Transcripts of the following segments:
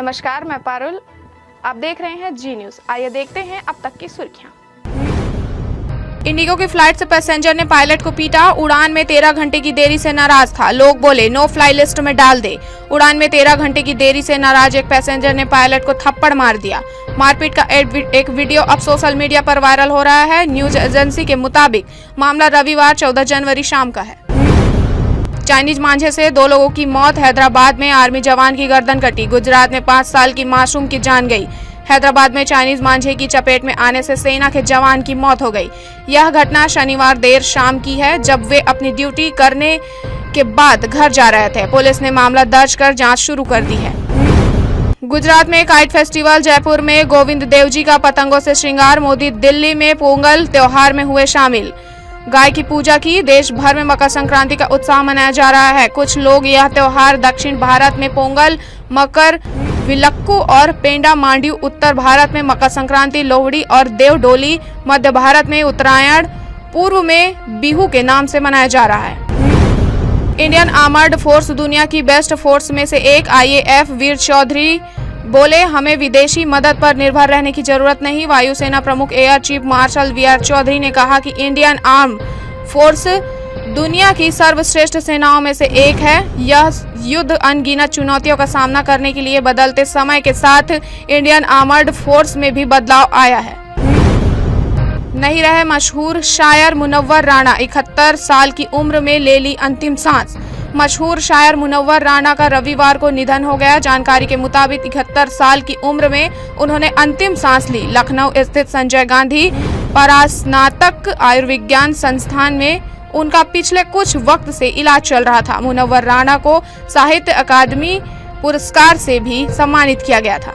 नमस्कार, मैं पारुल। आप देख रहे हैं जी न्यूज़। आइए देखते हैं अब तक की सुर्खियां। इंडिगो की फ्लाइट से पैसेंजर ने पायलट को पीटा। उड़ान में 13 घंटे की देरी से नाराज था। लोग बोले नो फ्लाई लिस्ट में डाल दे। उड़ान में 13 घंटे की देरी से नाराज एक पैसेंजर ने पायलट को थप्पड़ मार दिया। मारपीट का एक वीडियो अब सोशल मीडिया पर वायरल हो रहा है। न्यूज एजेंसी के मुताबिक मामला रविवार 14 जनवरी शाम का है। चाइनीज मांझे से 2 लोगों की मौत। हैदराबाद में आर्मी जवान की गर्दन कटी। गुजरात में 5 साल की मासूम की जान गई। हैदराबाद में चाइनीज मांझे की चपेट में आने से सेना के जवान की मौत हो गई। यह घटना शनिवार देर शाम की है, जब वे अपनी ड्यूटी करने के बाद घर जा रहे थे। पुलिस ने मामला दर्ज कर जांच शुरू कर दी है। गुजरात में काइट फेस्टिवल। जयपुर में गोविंद देव जी का पतंगों से श्रृंगार। मोदी दिल्ली में पोंगल त्योहार में हुए शामिल। गाय की पूजा की। देश भर में मकर संक्रांति का उत्साह मनाया जा रहा है। कुछ लोग यह त्योहार दक्षिण भारत में पोंगल, मकर विलक्कू और पेंडा मांड्यू, उत्तर भारत में मकर संक्रांति, लोहड़ी और देव डोली, मध्य भारत में उत्तरायण, पूर्व में बिहू के नाम से मनाया जा रहा है। इंडियन आर्मर्ड फोर्स दुनिया की बेस्ट फोर्स में से एक। IAF वीर चौधरी बोले, हमें विदेशी मदद पर निर्भर रहने की जरूरत नहीं। वायुसेना प्रमुख एयर चीफ मार्शल वीर चौधरी ने कहा कि इंडियन आर्म फोर्स दुनिया की सर्वश्रेष्ठ सेनाओं में से एक है। यह युद्ध अनगिनत चुनौतियों का सामना करने के लिए बदलते समय के साथ इंडियन आर्मर्ड फोर्स में भी बदलाव आया है। नहीं रहे मशहूर शायर मुनव्वर राणा। 71 साल की उम्र में ले ली अंतिम सांस। मशहूर शायर मुनव्वर राणा का रविवार को निधन हो गया। जानकारी के मुताबिक 71 साल की उम्र में उन्होंने अंतिम सांस ली। लखनऊ स्थित संजय गांधी परास्नातक आयुर्विज्ञान संस्थान में उनका पिछले कुछ वक्त से इलाज चल रहा था। मुनव्वर राणा को साहित्य अकादमी पुरस्कार से भी सम्मानित किया गया था।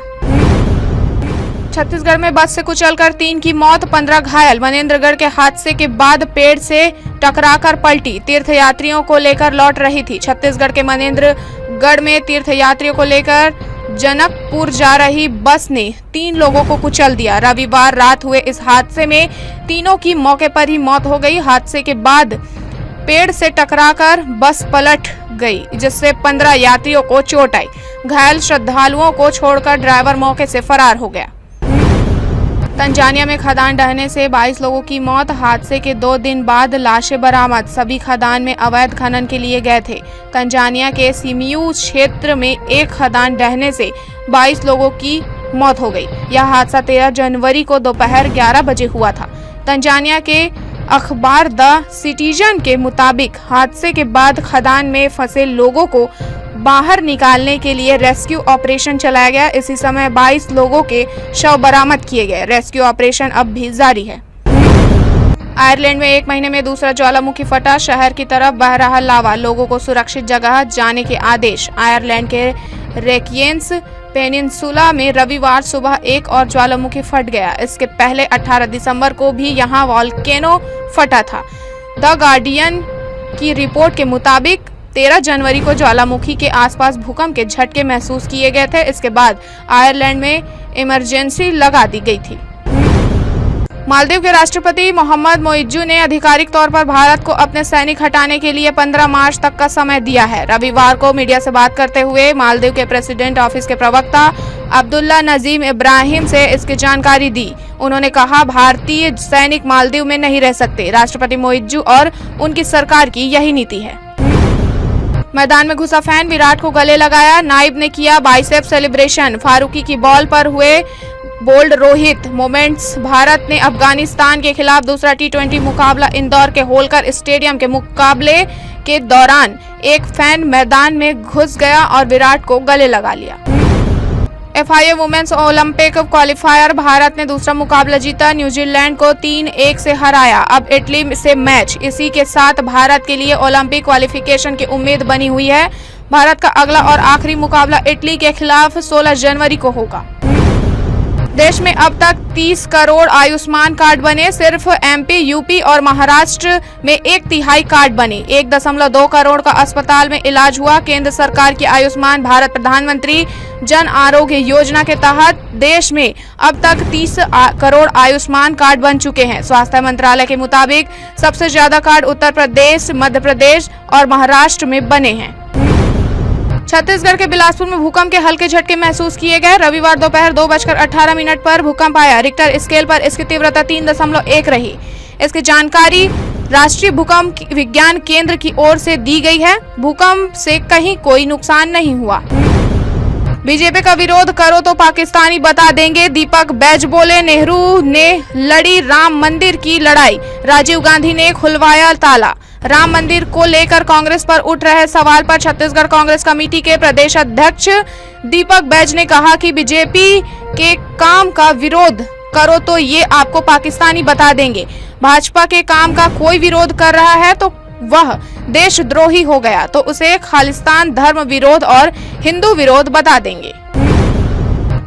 छत्तीसगढ़ में बस से कुचलकर 3 की मौत, 15 घायल। मनेंद्रगढ़ के हादसे के बाद पेड़ से टकराकर पलटी। तीर्थयात्रियों को लेकर लौट रही थी। छत्तीसगढ़ के मनेंद्रगढ़ में तीर्थयात्रियों को लेकर जनकपुर जा रही बस ने 3 लोगों को कुचल दिया। रविवार रात हुए इस हादसे में तीनों की मौके पर ही मौत हो गई। हादसे के बाद पेड़ से टकराकर बस पलट गई, जिससे 15 यात्रियों को चोट आई। घायल श्रद्धालुओं को छोड़कर ड्राइवर मौके से फरार हो गया। तंजानिया में खदान ढहने से 22 लोगों की मौत। हादसे के 2 दिन बाद लाशें बरामद। सभी खदान में अवैध खनन के लिए गए थे। तंजानिया के सिमियू क्षेत्र में एक खदान ढहने से 22 लोगों की मौत हो गई। यह हादसा 13 जनवरी को दोपहर 11 बजे हुआ था। तंजानिया के अखबार द सिटीजन के मुताबिक हादसे के बाद खदान में फंसे लोगों को बाहर निकालने के लिए रेस्क्यू ऑपरेशन चलाया गया। इसी समय 22 लोगों के शव बरामद किए गए। रेस्क्यू ऑपरेशन अब भी जारी है। आयरलैंड में 1 महीने में दूसरा ज्वालामुखी फटा। शहर की तरफ बह रहा लावा। लोगों को सुरक्षित जगह जाने के आदेश। आयरलैंड के रेकियंस पेनिनसुला में रविवार सुबह एक और ज्वालामुखी फट गया। इसके पहले 18 दिसंबर को भी यहां वॉल्केनो फटा था। द गार्डियन की रिपोर्ट के मुताबिक 13 जनवरी को ज्वालामुखी के आसपास भूकंप के झटके महसूस किए गए थे। इसके बाद आयरलैंड में इमरजेंसी लगा दी गई थी। मालदीव के राष्ट्रपति मोहम्मद मोइज्जू ने आधिकारिक तौर पर भारत को अपने सैनिक हटाने के लिए 15 मार्च तक का समय दिया है। रविवार को मीडिया से बात करते हुए मालदीव के प्रेसिडेंट ऑफिस के प्रवक्ता अब्दुल्ला नजीम इब्राहिम से इसकी जानकारी दी। उन्होंने कहा, भारतीय सैनिक मालदीव में नहीं रह सकते। राष्ट्रपति मोइज्जू और उनकी सरकार की यही नीति है। मैदान में घुसा फैन, विराट को गले लगाया। नाइब ने किया बाइसेप सेलिब्रेशन। फारूकी की बॉल पर हुए बोल्ड रोहित मोमेंट्स। भारत ने अफगानिस्तान के खिलाफ दूसरा T20 मुकाबला इंदौर के होलकर स्टेडियम के मुकाबले के दौरान एक फैन मैदान में घुस गया और विराट को गले लगा लिया। FIA women's Olympic qualifier. Bharat ने दूसरा मुकाबला जीता। न्यूजीलैंड को 3-1 से हराया। अब इटली से मैच। इसी के साथ भारत के लिए ओलंपिक क्वालिफिकेशन की उम्मीद बनी हुई है। भारत का अगला और आखिरी मुकाबला इटली के खिलाफ 16 जनवरी को होगा। देश में अब तक 30 करोड़ आयुष्मान कार्ड बने। सिर्फ MP, UP और महाराष्ट्र में 1/3 कार्ड बने। 1.2 करोड़ का अस्पताल में इलाज हुआ। केंद्र सरकार की आयुष्मान भारत प्रधानमंत्री जन आरोग्य योजना के तहत देश में अब तक 30 करोड़ आयुष्मान कार्ड बन चुके हैं। स्वास्थ्य मंत्रालय के मुताबिक सबसे ज्यादा कार्ड उत्तर प्रदेश, मध्य प्रदेश और महाराष्ट्र में बने हैं। छत्तीसगढ़ के बिलासपुर में भूकंप के हल्के झटके महसूस किए गए। रविवार दोपहर 2:18 पर भूकंप आया। रिक्टर स्केल पर इसकी तीव्रता 3.1 रही। इसकी जानकारी राष्ट्रीय भूकंप विज्ञान केंद्र की ओर से दी गई है। भूकंप से कहीं कोई नुकसान नहीं हुआ। बीजेपी का विरोध करो तो पाकिस्तानी बता देंगे, दीपक बैज बोले। नेहरू ने लड़ी राम मंदिर की लड़ाई, राजीव गांधी ने खुलवाया ताला। राम मंदिर को लेकर कांग्रेस पर उठ रहे सवाल पर छत्तीसगढ़ कांग्रेस कमेटी के प्रदेश अध्यक्ष दीपक बैज ने कहा कि बीजेपी के काम का विरोध करो तो ये आपको पाकिस्तानी बता देंगे। भाजपा के काम का कोई विरोध कर रहा है तो वह देशद्रोही हो गया, तो उसे खालिस्तान, धर्म विरोध और हिंदू विरोध बता देंगे।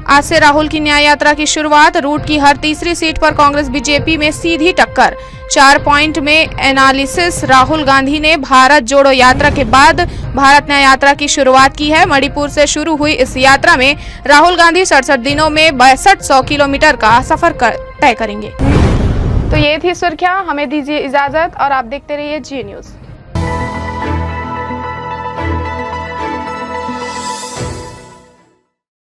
आज से राहुल की न्याय यात्रा की शुरुआत। रूट की हर तीसरी सीट पर कांग्रेस बीजेपी में सीधी टक्कर। 4 पॉइंट में एनालिसिस। राहुल गांधी ने भारत जोड़ो यात्रा के बाद भारत न्याय यात्रा की शुरुआत की है। मणिपुर से शुरू हुई इस यात्रा में राहुल गांधी 67 दिनों में 6200 किलोमीटर का सफर तय करेंगे। तो ये थी सुर्खियां। हमें दीजिए इजाजत और आप देखते रहिए जी न्यूज़।